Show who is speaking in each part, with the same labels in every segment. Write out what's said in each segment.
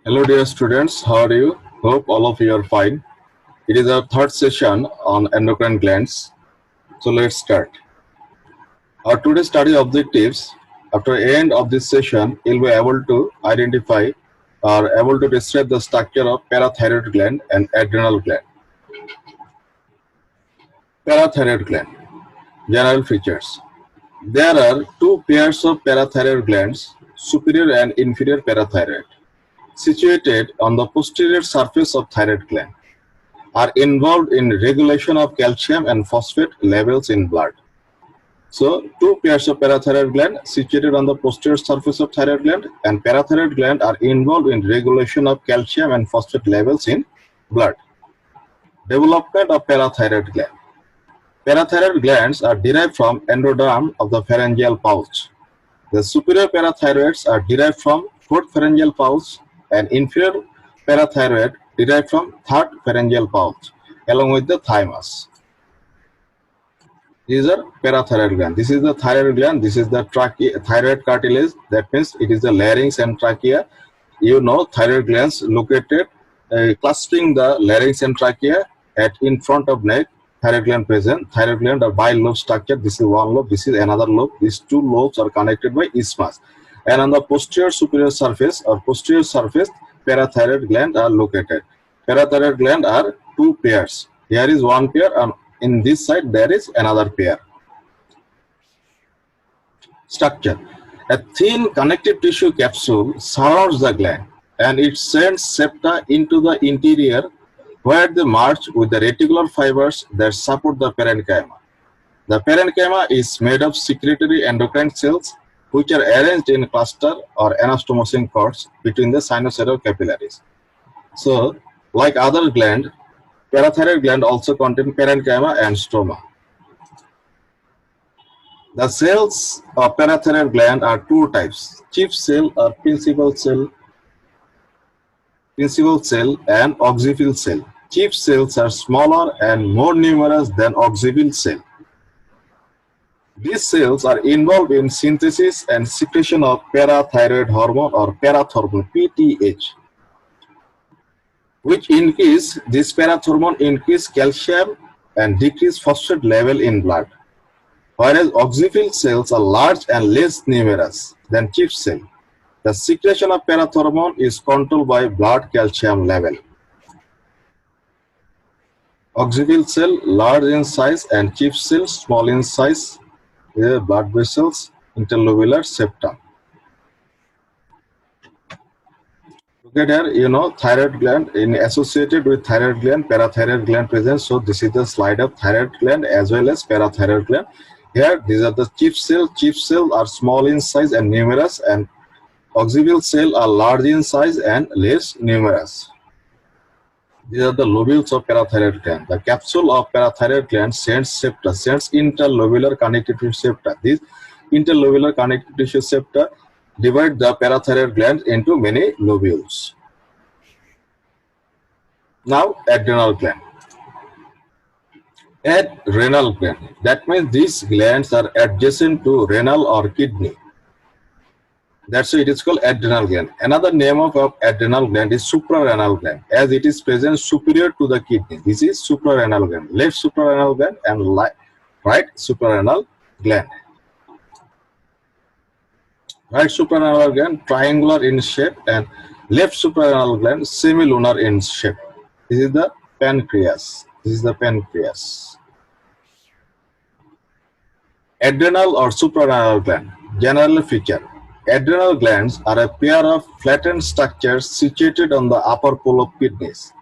Speaker 1: Hello dear students, how are you? Hope all of you are fine. It is our third session on endocrine glands. So let's start. Our today's study objectives, after the end of this session, you'll be able to identify or able to describe the structure of parathyroid gland and adrenal gland. Parathyroid gland, general features. There are two pairs of parathyroid glands, superior and inferior parathyroid, situated on the posterior surface of thyroid gland, are involved in regulation of calcium and phosphate levels in blood. So, two pairs of parathyroid gland situated on the posterior surface of thyroid gland and parathyroid gland are involved in regulation of calcium and phosphate levels in blood. Development of parathyroid gland. Parathyroid glands are derived from endoderm of the pharyngeal pouch. The superior parathyroids are derived from fourth pharyngeal pouch and inferior parathyroid derived from third pharyngeal pouch along with the thymus. These are parathyroid gland. This is the thyroid gland. This is the thyroid cartilage. That means it is the larynx and trachea. You know thyroid glands located clustering the larynx and trachea at in front of neck. Thyroid gland present. Thyroid gland are bilobe structure. This is one lobe. This is another lobe. These two lobes are connected by isthmus. And on the posterior superior surface or posterior surface, parathyroid gland are located. Parathyroid gland are two pairs. Here is one pair and in this side there is another pair. Structure. A thin connective tissue capsule surrounds the gland and it sends septa into the interior where they merge with the reticular fibers that support the parenchyma. The parenchyma is made of secretory endocrine cells which are arranged in cluster or anastomosing cords between the sinusoidal capillaries. So, like other gland, parathyroid gland also contain parenchyma and stroma. The cells of parathyroid gland are two types: chief cell or principal cell and oxiphyll cell. Chief cells are smaller and more numerous than oxiphyll cell. These cells are involved in synthesis and secretion of parathyroid hormone or parathormone (PTH), which increase this parathormone increase calcium and decrease phosphate level in blood. Whereas oxiphyll cells are large and less numerous than chief cell. The secretion of parathormone is controlled by blood calcium level. Oxiphyll cell large in size and chief cell small in size. Blood vessels, interlobular septum. Look at here, you know, thyroid gland associated with thyroid gland, parathyroid gland present. So this is the slide of thyroid gland as well as parathyroid gland. Here, these are the chief cell. Chief cell are small in size and numerous, and oxiphyll cell are large in size and less numerous. These are the lobules of parathyroid gland. The capsule of parathyroid gland sends septa, sends interlobular connective tissue septa. These interlobular connective tissue septa divide the parathyroid gland into many lobules. Now, adrenal gland. Adrenal gland. That means these glands are adjacent to renal or kidney. That's why it is called adrenal gland. Another name of adrenal gland is suprarenal gland, as it is present superior to the kidney. This is suprarenal gland, left suprarenal gland and right suprarenal gland. Right suprarenal gland triangular in shape and left suprarenal gland semilunar in shape. This is the pancreas. This is the pancreas. Adrenal or suprarenal gland. General feature. Adrenal glands are a pair of flattened structures situated on the upper pole of kidneys.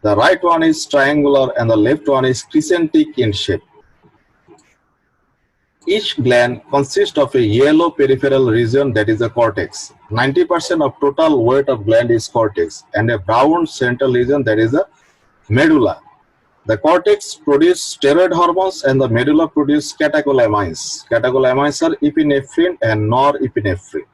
Speaker 1: The right one is triangular and the left one is crescentic in shape. Each gland consists of a yellow peripheral region that is the cortex. 90% of total weight of gland is cortex and a brown central region that is the medulla. The cortex produces steroid hormones and the medulla produces catecholamines. Catecholamines are epinephrine and norepinephrine.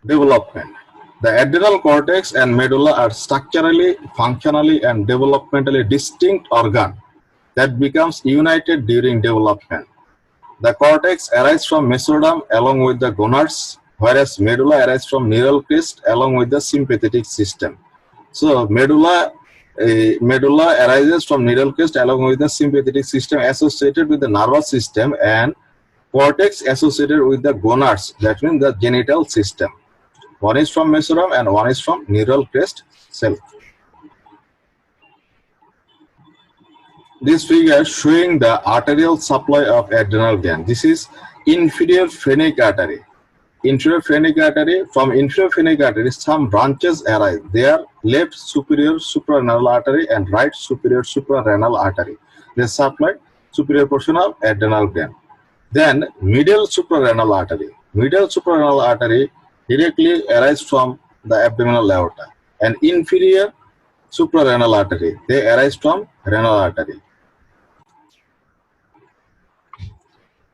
Speaker 1: Development. The adrenal cortex and medulla are structurally, functionally, and developmentally distinct organs that becomes united during development. The cortex arises from mesoderm along with the gonads whereas medulla arises from neural crest along with the sympathetic system. So medulla arises from neural crest along with the sympathetic system associated with the nervous system, and cortex associated with the gonads, that means the genital system. One is from mesoderm and one is from neural crest cell. This figure showing the arterial supply of adrenal gland. This is inferior phrenic artery. Inferior phrenic artery. From inferior phrenic artery, some branches arise. They are left superior suprarenal artery and right superior suprarenal artery. They supply superior portion of adrenal gland. Then medial suprarenal artery. Medial suprarenal artery directly arises from the abdominal aorta, and inferior suprarenal artery, they arise from renal artery.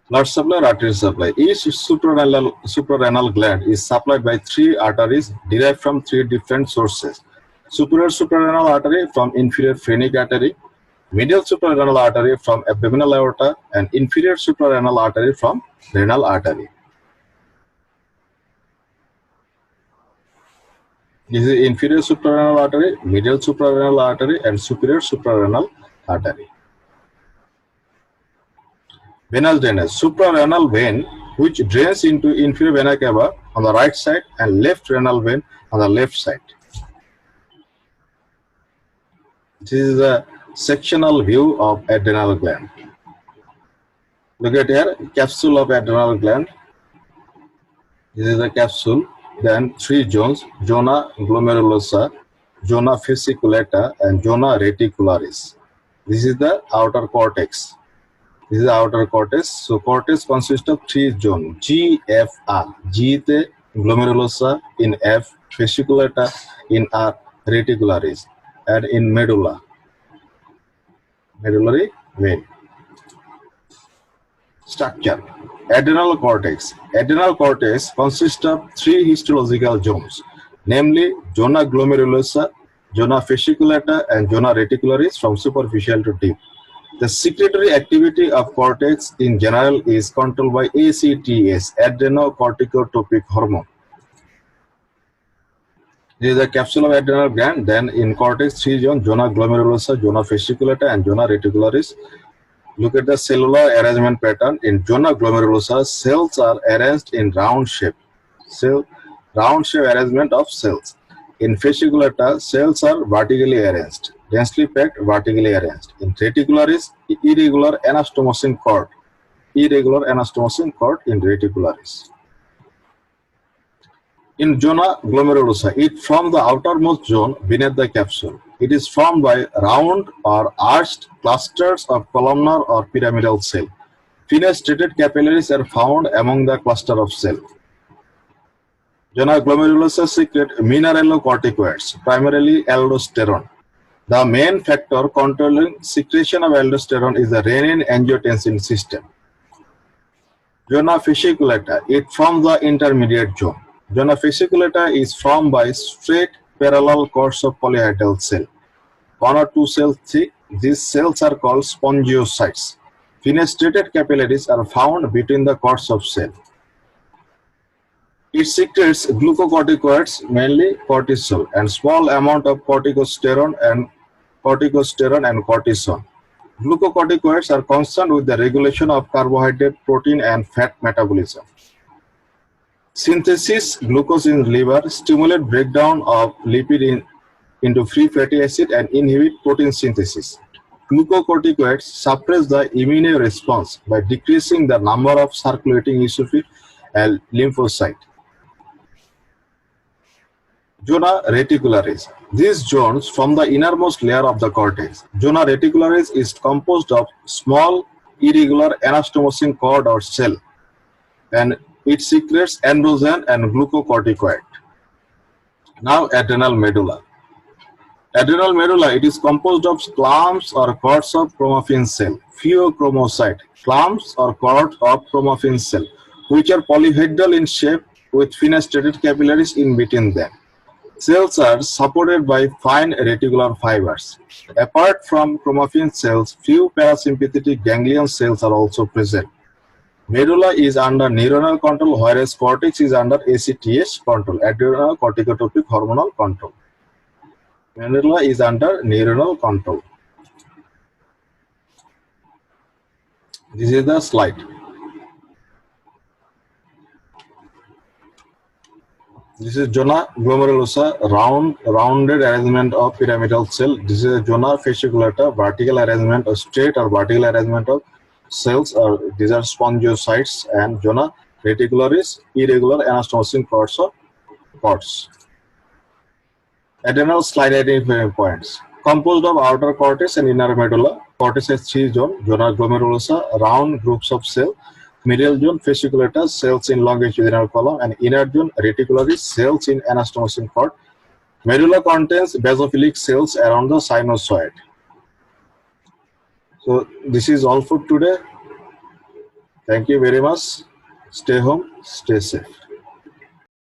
Speaker 1: Blood supply or artery supply. Each suprarenal gland is supplied by 3 arteries derived from 3 different sources. Superior suprarenal artery from inferior phrenic artery, medial suprarenal artery from abdominal aorta, and inferior suprarenal artery from renal artery. This is inferior suprarenal artery, medial suprarenal artery, and superior suprarenal artery. Venous drainage. Suprarenal vein, which drains into inferior vena cava on the right side, and left renal vein on the left side. This is a sectional view of adrenal gland. Look at here, capsule of adrenal gland. This is a capsule. Then 3 zones: zona glomerulosa, zona fasciculata, and zona reticularis. This is the outer cortex. This is the outer cortex. So cortex consists of 3 zones: G, F, R. G te glomerulosa, in F fasciculata, in R reticularis, and in medulla, medullary vein. Structure. Adrenal cortex. Adrenal cortex consists of 3 histological zones, namely zona glomerulosa, zona fasciculata, and zona reticularis from superficial to deep. The secretory activity of cortex in general is controlled by ACTH, adrenocorticotropic hormone. This is the capsule of adrenal gland. Then in cortex, 3 zones: zona glomerulosa, zona fasciculata, and zona reticularis. Look at the cellular arrangement pattern. In zona glomerulosa, cells are arranged in round shape. Round shape arrangement of cells. In fasciculata, cells are vertically arranged, densely packed, vertically arranged. In reticularis, irregular anastomosing cord. Irregular anastomosing cord in reticularis. In zona glomerulosa, it forms the outermost zone beneath the capsule. It is formed by round or arched clusters of columnar or pyramidal cell. Fenestrated capillaries are found among the cluster of cells. Zona glomerulosa secrete mineralocorticoids, primarily aldosterone. The main factor controlling secretion of aldosterone is the renin-angiotensin system. Zona fasciculata, it forms the intermediate zone. Zona fasciculata is formed by straight parallel cords of polyhedral cell. 1 or 2 cells thick, these cells are called spongiocytes. Fenestrated capillaries are found between the cords of cell. It secretes glucocorticoids, mainly cortisol, and small amount of corticosterone and cortisone. Glucocorticoids are concerned with the regulation of carbohydrate, protein, and fat metabolism. Synthesis glucose in liver stimulate breakdown of lipid into free fatty acid and inhibit protein synthesis. Glucocorticoids suppress the immune response by decreasing the number of circulating eosinophil and lymphocyte. Zona reticularis. These zones form the innermost layer of the cortex. Zona reticularis is composed of small irregular anastomosing cord or cell, and it secretes androgen and glucocorticoid. Now adrenal medulla. Adrenal medulla, it is composed of clumps or cords of chromaffin cell, pheochromocyte, clumps or cords of chromaffin cell, which are polyhedral in shape with fenestrated capillaries in between them. Cells are supported by fine reticular fibers. Apart from chromaffin cells, few parasympathetic ganglion cells are also present. Medulla is under neuronal control, whereas cortex is under ACTH control, adrenal corticotropic hormonal control. Medulla is under neuronal control. This is the slide. This is zona glomerulosa, rounded arrangement of pyramidal cell. This is a zona fasciculata, vertical arrangement or straight or vertical arrangement of cells, or these are spongiocytes, and zona reticularis, irregular anastomosing cords. Adrenal slide identifying points. Composed of outer cortex and inner medulla. Cortex has three zones: zona glomerulosa, round groups of cells; medial zone fasciculata, cells in longitudinal column; and inner zone reticularis, cells in anastomosing cord. Medulla contains basophilic cells around the sinusoid. So this is all for today. Thank you very much. Stay home, stay safe.